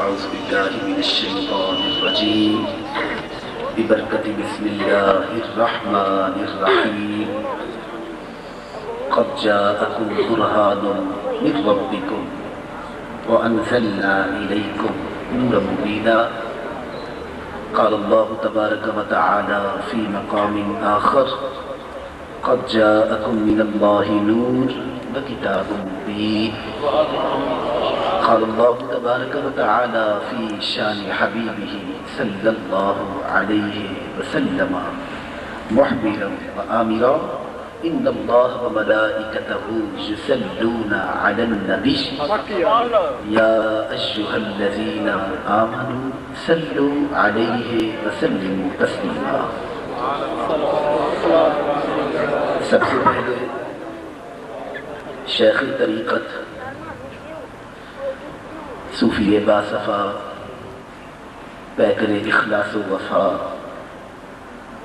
أعوذ بالله من الشيطان الرجيم ببركة بسم الله الرحمن الرحيم قد جاءكم برهان من ربكم وأنزلنا إليكم نورا مبينا قال الله تبارك وتعالى في مقام آخر قد جاءكم من الله نور وكتاب مبين قال الله تبارك وتعالى في شان حبيبه صلى الله عليه وسلم محبرا وآمرا إن الله وملائكته يصلون على النبي يا أيها الذين آمنوا صلوا عليه وسلموا تسليما۔ سب سے پہلے شیخ طریقت صوفی باصفا پیکر اخلاص و وفا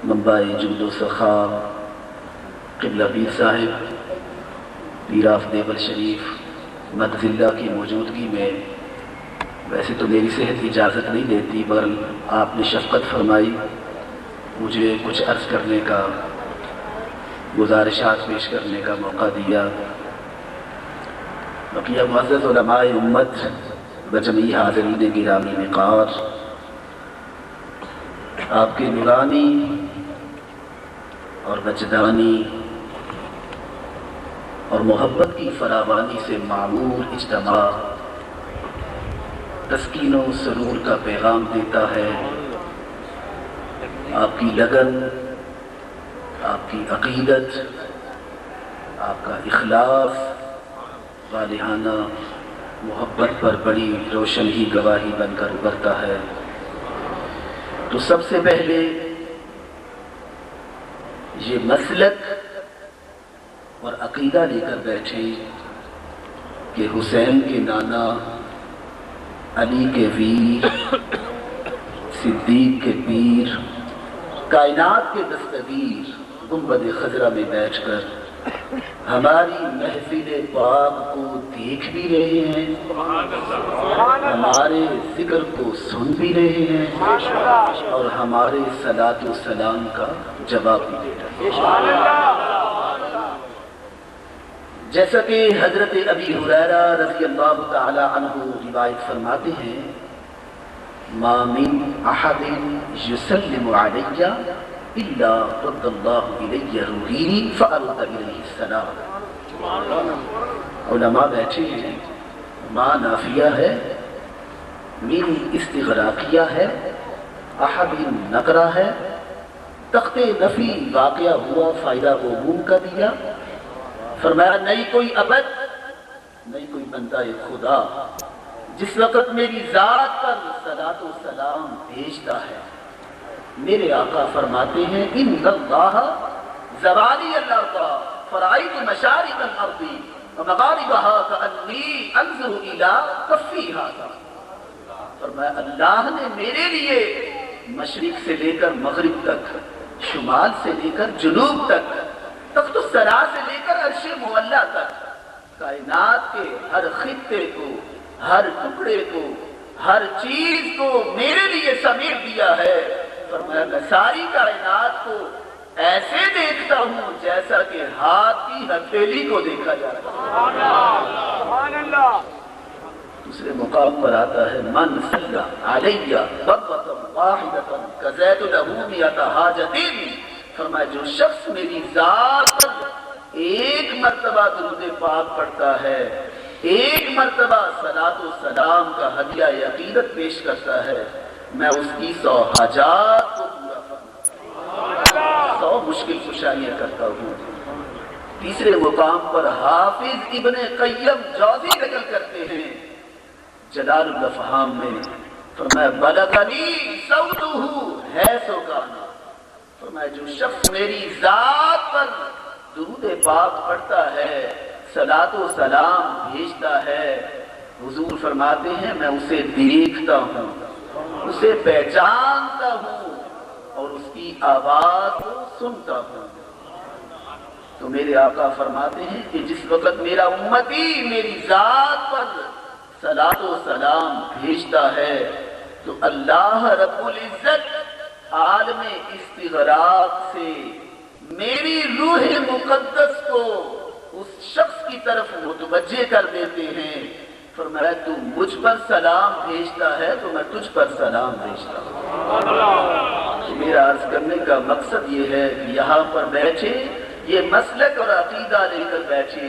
منبع جود و سخا قبلہ پیر صاحب پیر آف دیول شریف مدذلہ کی موجودگی میں، ویسے تو میری صحت اجازت نہیں دیتی مگر آپ نے شفقت فرمائی مجھے کچھ عرض کرنے کا، گزارشات پیش کرنے کا موقع دیا۔ بقیہ معزز علماء امت و جمیع حاضرین گرامی وقار، آپ کے نورانی اور وجدانی اور محبت کی فراوانی سے معمور اجتماع تسکین و سرور کا پیغام دیتا ہے۔ آپ کی لگن، آپ کی عقیدت، آپ کا اخلاص والہانہ محبت پر بڑی روشن ہی گواہی بن کر ابھرتا ہے۔ تو سب سے پہلے یہ مسلک اور عقیدہ لے کر بیٹھے کہ حسین کے نانا، علی کے ویر، صدیق کے پیر، کائنات کے دستگیر گنبد خضرا میں بیٹھ کر ہماری محفل پاک کو دیکھ بھی رہے ہیں، ہمارے ذکر کو سن بھی رہے ہیں اور ہمارے صلاۃ و سلام کا جواب بھی دے رہے ہیں۔ جیسا کہ حضرت ابی ہریرہ رضی اللہ تعالی عنہ روایت فرماتے ہیں، ما من احد یسلم علی الا رد اللہ الی روحی فارد الیہ السلام۔ علماء بیٹھے ہیں، ما نافیہ ہے، من استغراقیہ ہے، احد نکرہ ہے، تخت نفی واقعہ ہوا فائدہ عموم کا دیا۔ فرمایا نہیں کوئی ابد، نہیں کوئی بندہ خدا جس وقت میری ذات پر صلاۃ و سلام بھیجتا ہے، میرے آقا فرماتے ہیں ان اللہ زوالی الارض فرائیت مشارق الارض ومغاربها کأنی انظر الى کفی ھذا۔ فرمایا اللہ نے میرے لیے مشرق سے لے کر مغرب تک، شمال سے لے کر جنوب تک، تخت الثری سے لے کر عرش معلیٰ کائنات کے ہر خطے کو، ہر ٹکڑے کو، ہر چیز کو میرے لیے سمیٹ دیا ہے۔ فرمایا میں ساری کائنات کو ایسے دیکھتا ہوں جیسا کہ ہاتھ کی ہتھیلی کو دیکھا جاتا ہے۔ سبحان اللہ۔ دوسرے مقام پر آتا ہے من صلی علیہ ضربۃ واحدۃ کزید له مئۃ حاجۃ۔ فرمایا جو شخص میری ذات پر ایک مرتبہ درود پاک پڑھتا ہے، ایک مرتبہ صلاۃ و سلام کا ہدیہ عقیدت پیش کرتا ہے، میں اس کی 100 حاجات کو پورا فرماتا ہوں، 100 مشکل کشائیاں کرتا ہوں۔ تیسرے مقام پر حافظ ابن قیم جوزی نقل کرتے ہیں جلال الافہام میں، فرمایا بلغنی صوتہ حیث کان۔ فرمایا جو شخص میری ذات پر درود پاک پڑھتا ہے، صلاۃ و سلام بھیجتا ہے، حضور فرماتے ہیں میں اسے دیکھتا ہوں، اسے پہچانتا ہوں اور اس کی آواز کو سنتا ہوں۔ تو میرے آقا فرماتے ہیں کہ جس وقت میرا امتی میری ذات پر صلاۃ و سلام بھیجتا ہے تو اللہ رب العزت عالم استغراق سے میری روح مقدس کو اس شخص کی طرف متوجہ کر دیتے ہیں۔ فرمایا تو مجھ پر سلام بھیجتا ہے تو میں تجھ پر سلام بھیجتا ہوں۔ میرا عرض کرنے کا مقصد یہ ہے کہ یہاں پر بیٹھے یہ مسلک اور عقیدہ لے کر بیٹھے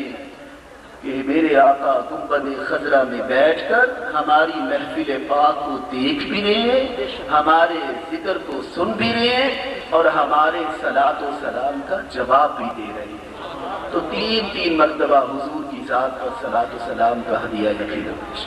کہ میرے آقا گنبد خضرا میں بیٹھ کر ہماری محفل پاک کو دیکھ بھی رہے ہیں، ہمارے ذکر کو سن بھی رہے ہیں اور ہمارے صلاۃ و سلام کا جواب بھی دے رہے ہیں۔ تو تین مرتبہ حضور کی ذات پر صلاۃ و سلام کا ہدیہ عقیدت پیش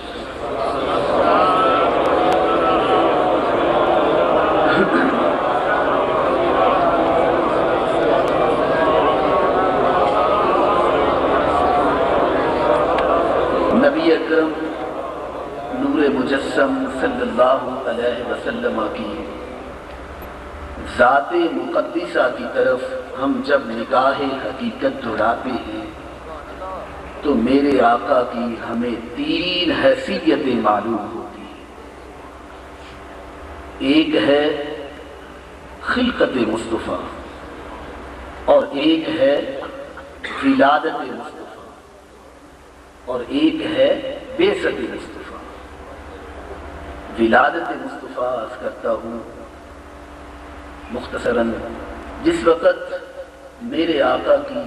نبی اکرم نور مجسم صلی اللہ علیہ وسلم کی ذات مقدسہ کی طرف ہم جب نگاہ حقیقت دوڑاتے ہیں تو میرے آقا کی ہمیں 3 حیثیتیں معلوم ہوتی ہیں۔ ایک ہے خلقت مصطفیٰ اور ایک ہے ولادت مصطفیٰ اور ایک ہے بعثت مصطفیٰ۔ ولادت مصطفیٰ عرض کرتا ہوں مختصراً، جس وقت میرے آقا کی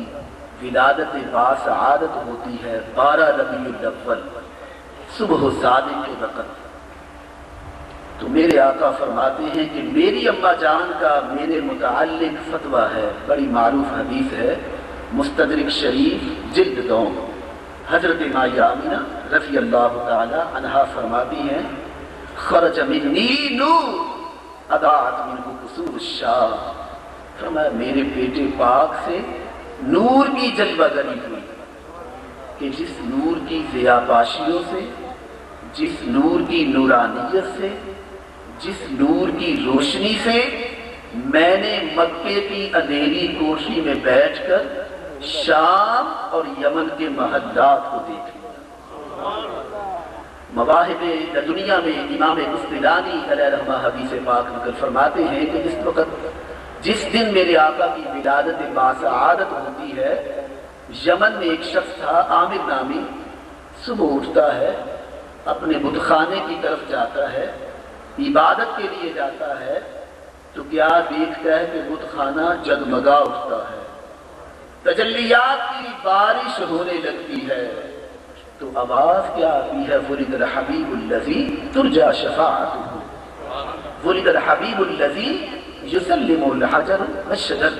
ولادت باسعادت ہوتی ہے 12 ربیع الاول صبح صادق کے وقت، تو میرے آقا فرماتے ہیں کہ میری اماں جان کا میرے متعلق فتویٰ ہے، بڑی معروف حدیث ہے، مستدرک شریف جلد 2، حضرت مائی آمینہ رضی اللہ تعالی عنہا فرماتی ہیں خرج منی نور اضاءت منہ قصور الشام۔ فرمایا میرے بیٹے پاک سے نور کی جلوہ گری ہوئی کہ جس نور کی ضیاءپاشیوں سے، جس نور کی نورانیت سے، جس نور کی روشنی سے میں نے مکے کی اندھیری کوٹھی میں بیٹھ کر شام اور یمن کے محلات کو دیکھ لیا۔ مواہب دنیا میں امام مستدانی علیہ رحمہ حدیث پاک نقل فرماتے ہیں کہ جس دن میرے آقا کی ولادت باسعادت ہوتی ہے، یمن میں ایک شخص تھا عامر نامی، صبح اٹھتا ہے، اپنے بت خانے کی طرف جاتا ہے، عبادت کے لیے جاتا ہے، تو کیا دیکھتا ہے کہ بت خانہ جگمگا اٹھتا ہے، تجلیات کی بارش ہونے لگتی ہے، تو آواز کیا آتی ہے ولد الحبیب الذی ترجا شفاعتہ، ولد الحبیب الذی یسلم الحجر والشجر،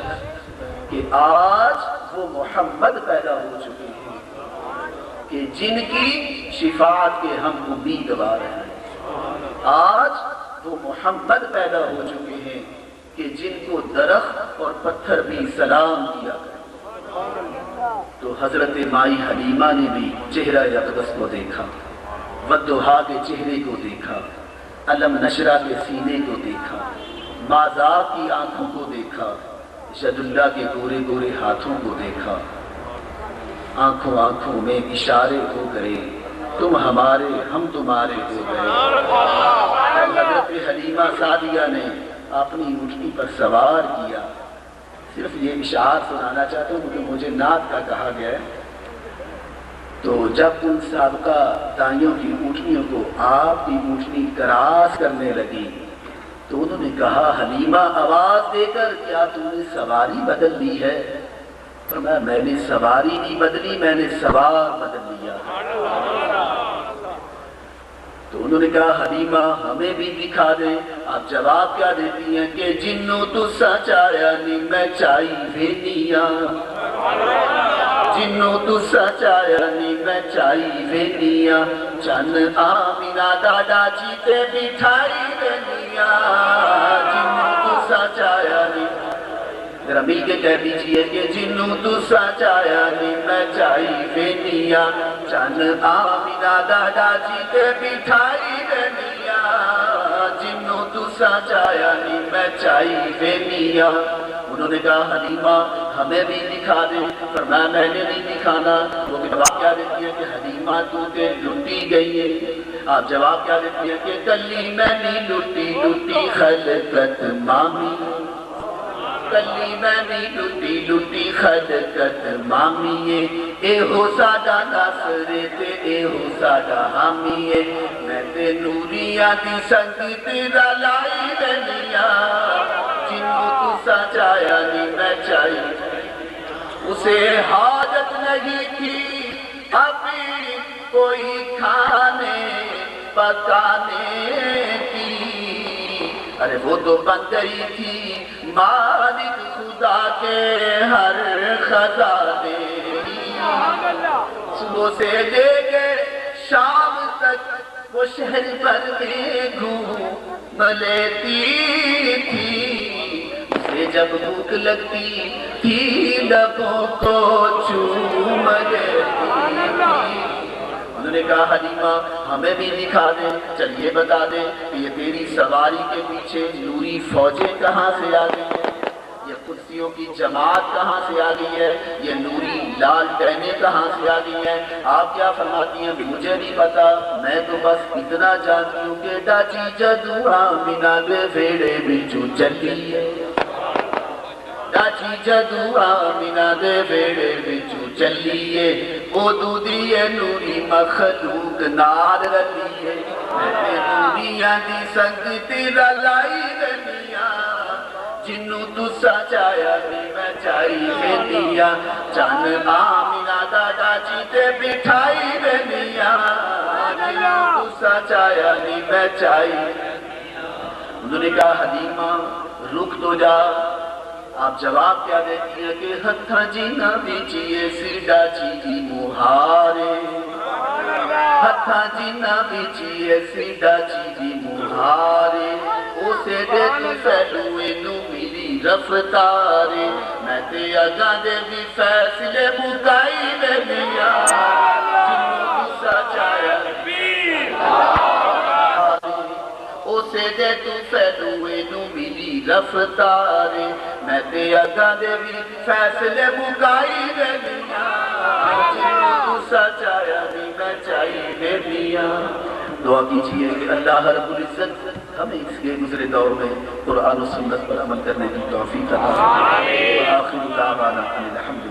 کہ آج وہ محمد پیدا ہو چکے ہیں کہ جن کی شفاعت کے ہم امیدوار ہیں، آج وہ محمد پیدا ہو چکے ہیں کہ جن کو درخت اور پتھر بھی سلام کیا کرے۔ تو حضرت مائی حلیمہ نے بھی چہرہ اقدس کو دیکھا، والضحیٰ کے چہرے کو دیکھا، علم نشرہ کے سینے کو دیکھا، مازا کی آنکھوں کو دیکھا، ید اللہ کے گورے گورے ہاتھوں کو دیکھا۔ آنکھوں آنکھوں میں اشارے ہو گئے، تم ہمارے ہم تمہارے ہو گئے۔ حضرت حلیمہ سعدیہ نے اپنی اونٹنی پر سوار کیا۔ صرف یہ اشعار سنانا چاہتا ہوں کیونکہ مجھے نعت کا کہا گیا ہے۔ تو جب ان سابقہ دائیوں کی اونٹنیوں کو آپ کی اونٹنی کراس کرنے لگی تو انہوں نے کہا حلیمہ آواز دے کر کیا تم نے سواری بدل لی ہے؟ فرمایا میں نے سواری نہیں بدلی، میں نے سوار بدل لیا۔ تو انہوں نے کہا حلیمہ ہمیں بھی دکھا دیں۔ آپ جواب کیا دیتی ہیں کہ جنوں تو سچایا نہیں میں چائی وینیا، جنوں تو سچایا نہیں میں چائی وینیا، چن آمینہ ڈاڈا چیتے بٹھائی وینیا، جنوں تو سچایا نہیں۔ ذرا مل کے کہہ دیجئے کہ جنوں تو سچایا نہیں میں چائی وینیا، چن آمینہ ڈاڈا چیتے بٹھائی وینیا، جنوں تو سچایا نہیں میں چائی وینیا۔ انہوں نے کہا حلیمہ ہمیں بھی دکھا دیں۔ فرمایا میں نے نہیں دکھانا۔ وہ جواب کیا دیتی ہے کہ حلیمہ تو کہ لٹی گئی ہے۔ آپ جواب کیا دیتی ہے کہ کلی میں نہیں لٹی، لٹی خلقت مامی، کلی میں نہیں لٹی، لٹی خلقت مامی، اے ہو ساڈا ناصرے تے اے ہو ساڈا حامی، میں تے نوریاں دی سنگت رلائی رہنیا، جنوں تو سچایا نہیں میں چائی۔ اسے حاجت نہیں تھی ابھی کوئی کھانے پکانے کی، ارے وہ تو بن گئی تھی مالک خدا کے ہر خزانے کی۔ صبح سے لے کے شام تک وہ شہر بھر میں گھوم لیتی تھی، اسے جب بھوک لگتی تھی لبوں کو چوم لیتی تھی۔ انہوں نے کہا حلیمہ ہمیں بھی دکھا دیں، چلیے بتا دیں کہ یہ تیری سواری کے پیچھے نوری فوجیں کہاں سے آ گئی ہیں، یہ قدسیوں کی جماعت کہاں سے آ گئی ہے، یہ نوری لال ٹہنے کہاں سے آ گئی ہیں۔ آپ کیا فرماتی ہیں مجھے نہیں پتا، میں تو بس اتنا جانتی ہوں کہ ڈاچی جدو آمینہ دے ویڑے بچوں چلی ہے، ڈاچی جدو آمینہ دے ویڑے بچوں چلیے، او دودھیے نوری مخلوق نار رلیے، میں نوریاں دی سنگت رلائی رہنیا، جنوں تو سچایا نہیں میں چائی وینیا، چن آمینہ دا ڈاچی تے بٹھائی رہنیا، جنوں تو سچایا نہیں میں چائی۔ انہوں نے کہا حلیمہ رک تو جا۔ آپ جواب کیا دیتی ہیں کہ ہتھاں جینا بیچیے سیڈا چیزی مہارے، ہتھاں جینا بیچیے سیڈا چیزی مہارے، اسے دے تو فیلوے نو ملی رفتارے، میں تے اگاں دے بھی فیصلے مکائی رہنیا، جنوں تو سچایا اسے دے تو فیلوے نو ملی رفتارے، میں تے اگاں دے بھی فیصلے مکائی رہنیا، جنوں تو سچایا نہیں میں چائی رہنیا۔ دعا کیجئے کہ اللہ رب العزت ہمیں اس کے گزرے دور میں قرآن و سنت پر عمل کرنے کی توفیق عطا فرمائے۔ آخر دعوانا الحمد